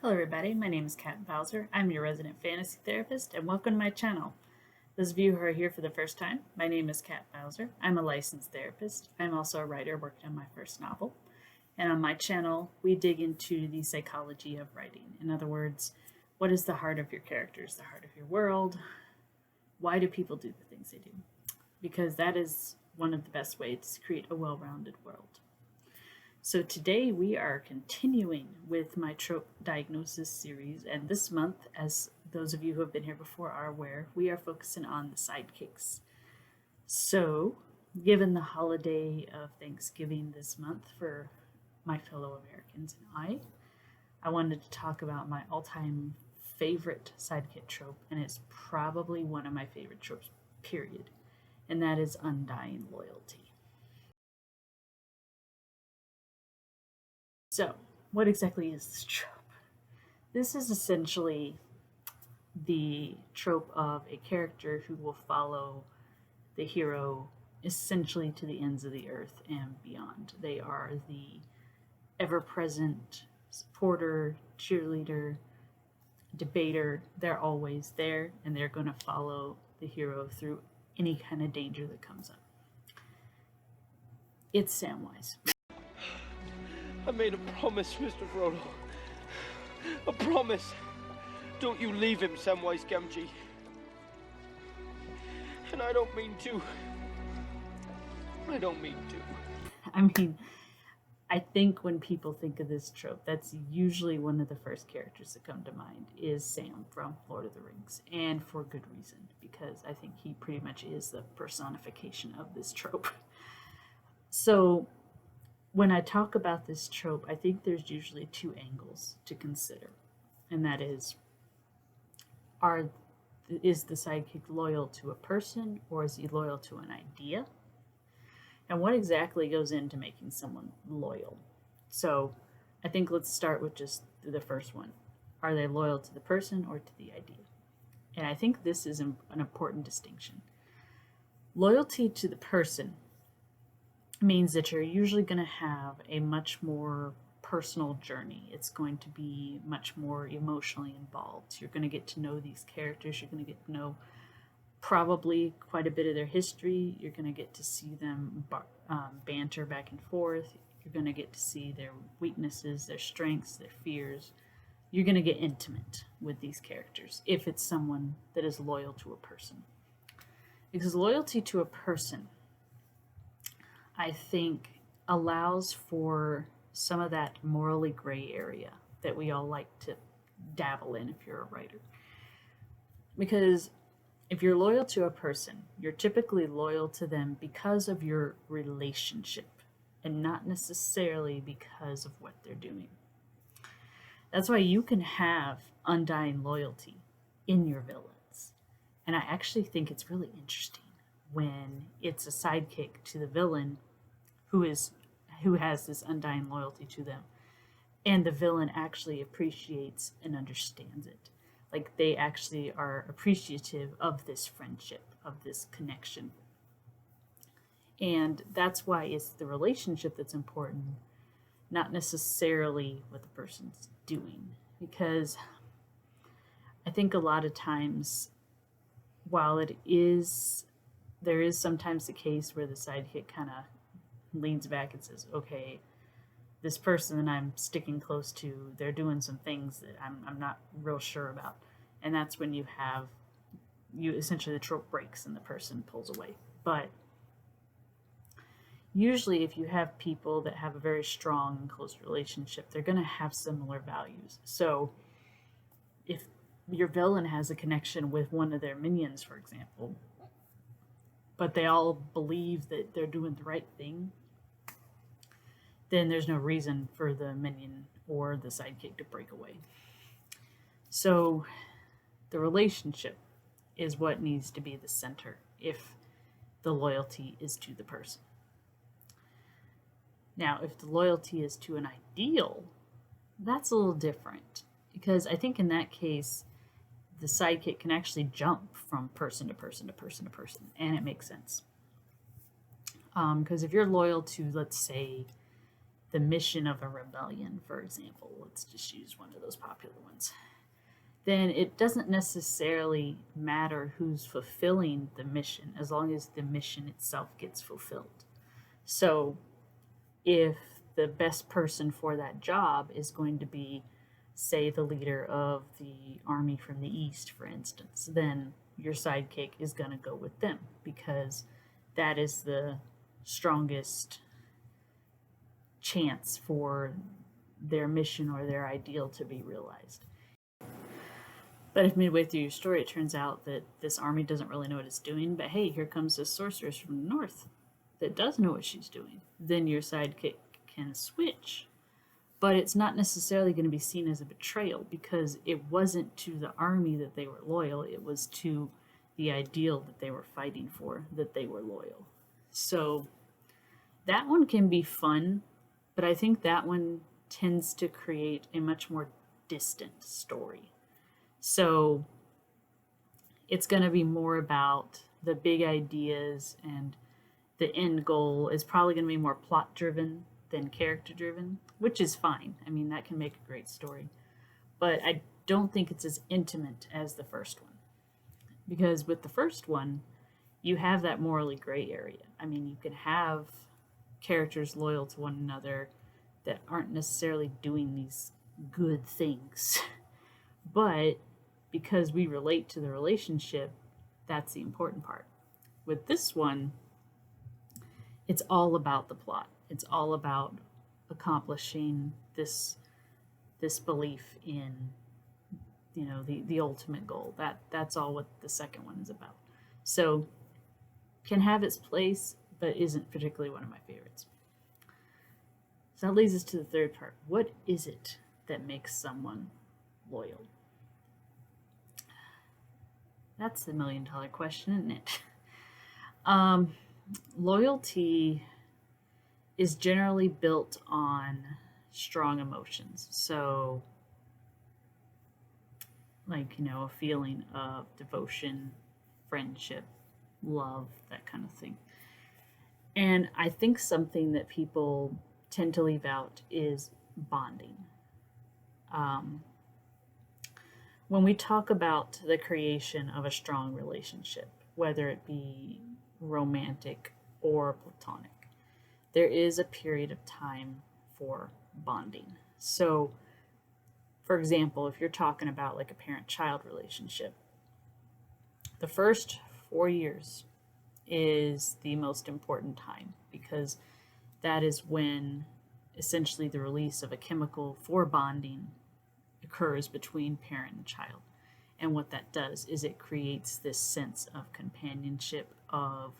Hello everybody, my name is Kat Bowser. I'm your resident fantasy therapist and welcome to my channel. Those of you who are here for the first time, my name is Kat Bowser. I'm a licensed therapist. I'm also a writer working on my first novel. And on my channel, we dig into the psychology of writing. In other words, what is the heart of your characters, the heart of your world? Why do people do the things they do? Because that is one of the best ways to create a well-rounded world. So today we are continuing with my trope diagnosis series, and this month, as those of you who have been here before are aware, we are focusing on the sidekicks. So, given the holiday of Thanksgiving this month for my fellow Americans and I wanted to talk about my all-time favorite sidekick trope, and it's probably one of my favorite tropes, period, and that is undying loyalty. So, what exactly is this trope? This is essentially the trope of a character who will follow the hero essentially to the ends of the earth and beyond. They are the ever-present supporter, cheerleader, debater. They're always there, and they're going to follow the hero through any kind of danger that comes up. It's Samwise. I made a promise, Mr. Frodo. A promise. Don't you leave him, Samwise Gamgee. And I don't mean to. I don't mean to. I think when people think of this trope, that's usually one of the first characters that come to mind is Sam from Lord of the Rings, and for good reason, because I think he pretty much is the personification of this trope. So when I talk about this trope, I think there's usually two angles to consider, and that is the sidekick loyal to a person, or is he loyal to an idea? And what exactly goes into making someone loyal? So I think let's start with just the first one. Are they loyal to the person or to the idea? And I think this is an important distinction. Loyalty to the person means that you're usually going to have a much more personal journey. It's going to be much more emotionally involved. You're going to get to know these characters. You're going to get to know probably quite a bit of their history. You're going to get to see them banter back and forth. You're going to get to see their weaknesses, their strengths, their fears. You're going to get intimate with these characters if it's someone that is loyal to a person. Because loyalty to a person, I think, allows for some of that morally gray area that we all like to dabble in if you're a writer. Because if you're loyal to a person, you're typically loyal to them because of your relationship and not necessarily because of what they're doing. That's why you can have undying loyalty in your villains. And I actually think it's really interesting when it's a sidekick to the villain who has this undying loyalty to them, and the villain actually appreciates and understands it. Like, they actually are appreciative of this friendship, of this connection. And that's why it's the relationship that's important, not necessarily what the person's doing. Because I think a lot of times, while there is sometimes the case where the sidekick kind of leans back and says, okay, this person that I'm sticking close to, they're doing some things that I'm not real sure about. And that's when you essentially the trope breaks and the person pulls away. But usually if you have people that have a very strong and close relationship, they're going to have similar values. So if your villain has a connection with one of their minions, for example, but they all believe that they're doing the right thing, then there's no reason for the minion or the sidekick to break away. So the relationship is what needs to be the center if the loyalty is to the person. Now, if the loyalty is to an ideal, that's a little different, because I think in that case, the sidekick can actually jump from person to person to person to person, and it makes sense. Because if you're loyal to, let's say, the mission of a rebellion, for example, let's just use one of those popular ones, then it doesn't necessarily matter who's fulfilling the mission as long as the mission itself gets fulfilled. So if the best person for that job is going to be, say, the leader of the army from the east, for instance, then your sidekick is going to go with them because that is the strongest chance for their mission or their ideal to be realized. But if midway through your story it turns out that this army doesn't really know what it's doing, but hey, here comes this sorceress from the north that does know what she's doing, then your sidekick can switch. But it's not necessarily going to be seen as a betrayal because it wasn't to the army that they were loyal, it was to the ideal that they were fighting for that they were loyal. So that one can be fun, but I think that one tends to create a much more distant story. So it's going to be more about the big ideas, and the end goal is probably going to be more plot driven than character driven, which is fine. I mean, that can make a great story. But I don't think it's as intimate as the first one. Because with the first one, you have that morally gray area. I mean, you can have characters loyal to one another that aren't necessarily doing these good things. But because we relate to the relationship, that's the important part. With this one, it's all about the plot. It's all about accomplishing this belief in, you know, the ultimate goal. That's all what the second one is about. So can have its place, but isn't particularly one of my favorites. So that leads us to the third part. What is it that makes someone loyal? That's the $1,000,000 question, isn't it? Loyalty is generally built on strong emotions. So, like, you know, a feeling of devotion, friendship, love, that kind of thing. And I think something that people tend to leave out is bonding. When we talk about the creation of a strong relationship, whether it be romantic or platonic, there is a period of time for bonding. So, for example, if you're talking about like a parent-child relationship, the first 4 years is the most important time because that is when essentially the release of a chemical for bonding occurs between parent and child. And what that does is it creates this sense of companionship, of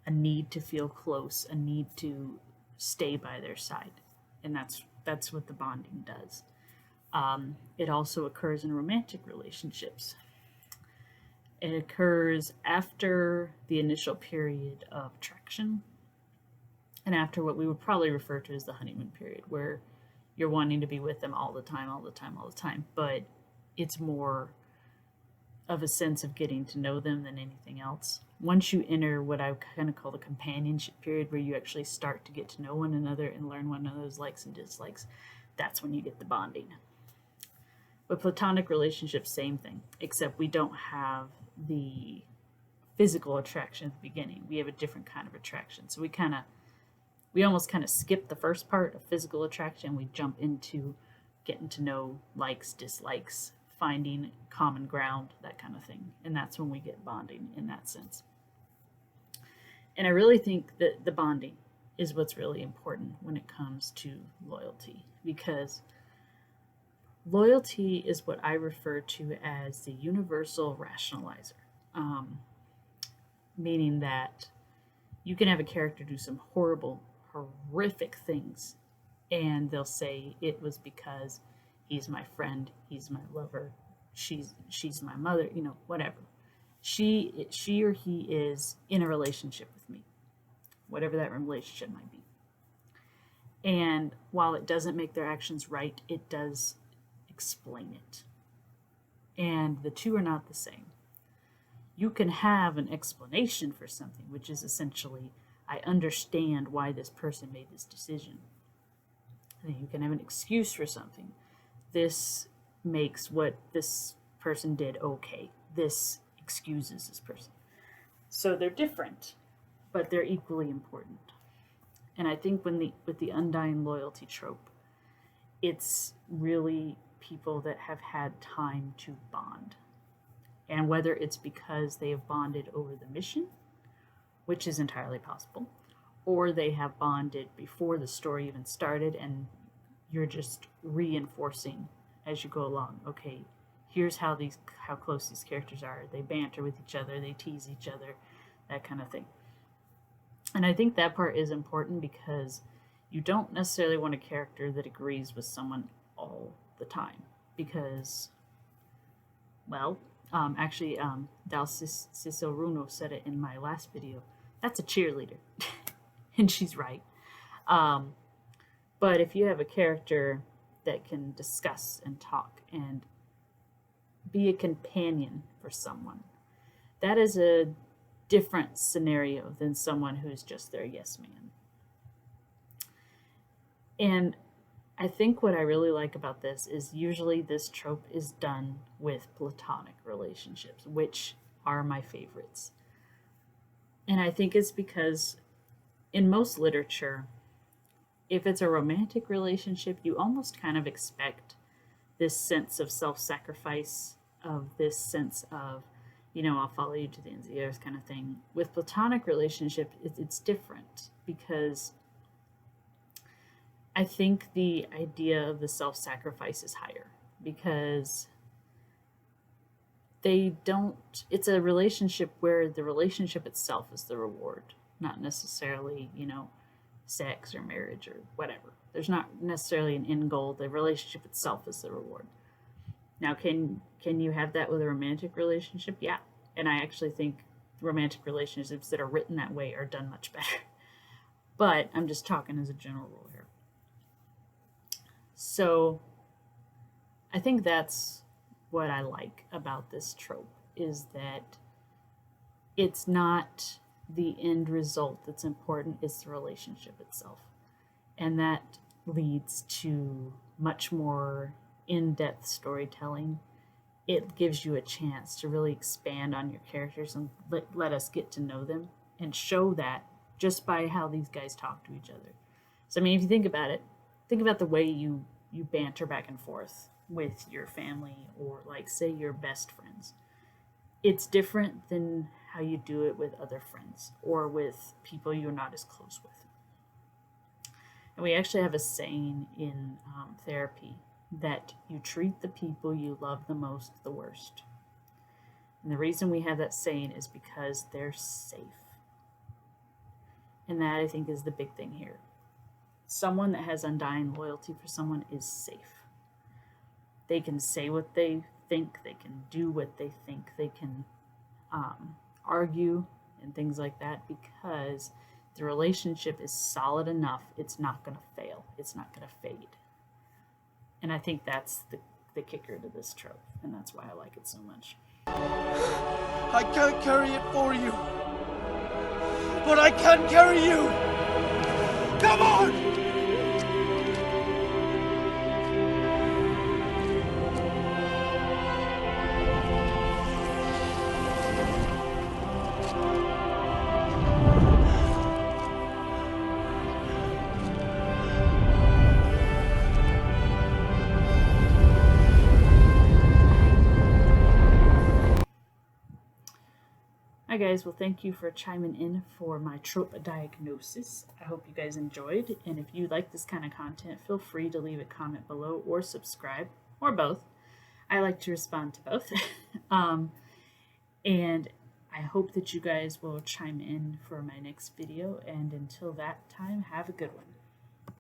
a need to feel close, a need to stay by their side. And that's what the bonding does. It also occurs in romantic relationships. It occurs after the initial period of attraction and after what we would probably refer to as the honeymoon period, where you're wanting to be with them all the time, all the time, all the time. But it's more of a sense of getting to know them than anything else. Once you enter what I kind of call the companionship period, where you actually start to get to know one another and learn one another's likes and dislikes, that's when you get the bonding. With platonic relationships, same thing, except we don't have the physical attraction at the beginning. We have a different kind of attraction. So we almost kind of skip the first part of physical attraction. We jump into getting to know likes, dislikes, finding common ground, that kind of thing. And that's when we get bonding in that sense. And I really think that the bonding is what's really important when it comes to loyalty, because loyalty is what I refer to as the universal rationalizer, meaning that you can have a character do some horrible, horrific things, and they'll say it was because he's my friend, he's my lover, she's my mother, you know, whatever. She or he is in a relationship with me, whatever that relationship might be. And while it doesn't make their actions right, it does explain it. And the two are not the same. You can have an explanation for something, which is essentially, I understand why this person made this decision. You can have an excuse for something. This makes what this person did okay. This excuses this person. So they're different, but they're equally important. And I think with the undying loyalty trope, it's really people that have had time to bond. And whether it's because they have bonded over the mission, which is entirely possible, or they have bonded before the story even started and you're just reinforcing as you go along. Okay, here's how close these characters are. They banter with each other, they tease each other, that kind of thing. And I think that part is important because you don't necessarily want a character that agrees with someone all the time. Because, well, Dal Ciceruno said it in my last video. That's a cheerleader. And she's right. But if you have a character that can discuss and talk and be a companion for someone, that is a different scenario than someone who's just their yes man. And I think what I really like about this is usually this trope is done with platonic relationships, which are my favorites. And I think it's because in most literature, if it's a romantic relationship, you almost kind of expect this sense of self-sacrifice, of this sense of, I'll follow you to the ends of the earth kind of thing. With platonic relationship, it's different because I think the idea of the self-sacrifice is higher because it's a relationship where the relationship itself is the reward, not necessarily, sex or marriage or whatever. There's not necessarily an end goal. The relationship itself is the reward. Now, can you have that with a romantic relationship? Yeah. And I actually think romantic relationships that are written that way are done much better. But I'm just talking as a general rule here. So I think that's what I like about this trope, is that it's not the end result that's important, it's the relationship itself. And that leads to much more in-depth storytelling. It gives you a chance to really expand on your characters and let us get to know them and show that just by how these guys talk to each other. So, if you think about it, think about the way you banter back and forth with your family or, say, your best friends. It's different than how you do it with other friends or with people you're not as close with. And we actually have a saying in therapy that you treat the people you love the most the worst. And the reason we have that saying is because they're safe. And that, I think, is the big thing here. Someone that has undying loyalty for someone is safe. They can say what they think, they can do what they think, they can argue and things like that because the relationship is solid enough, it's not going to fail, it's not going to fade. And I think that's the kicker to this trope, and that's why I like it so much. I can't carry it for you, but I can carry you! Come on! Hi guys, well thank you for chiming in for my trope diagnosis. I hope you guys enjoyed, and if you like this kind of content, feel free to leave a comment below or subscribe, or both. I like to respond to both. And I hope that you guys will chime in for my next video, and until that time, have a good one.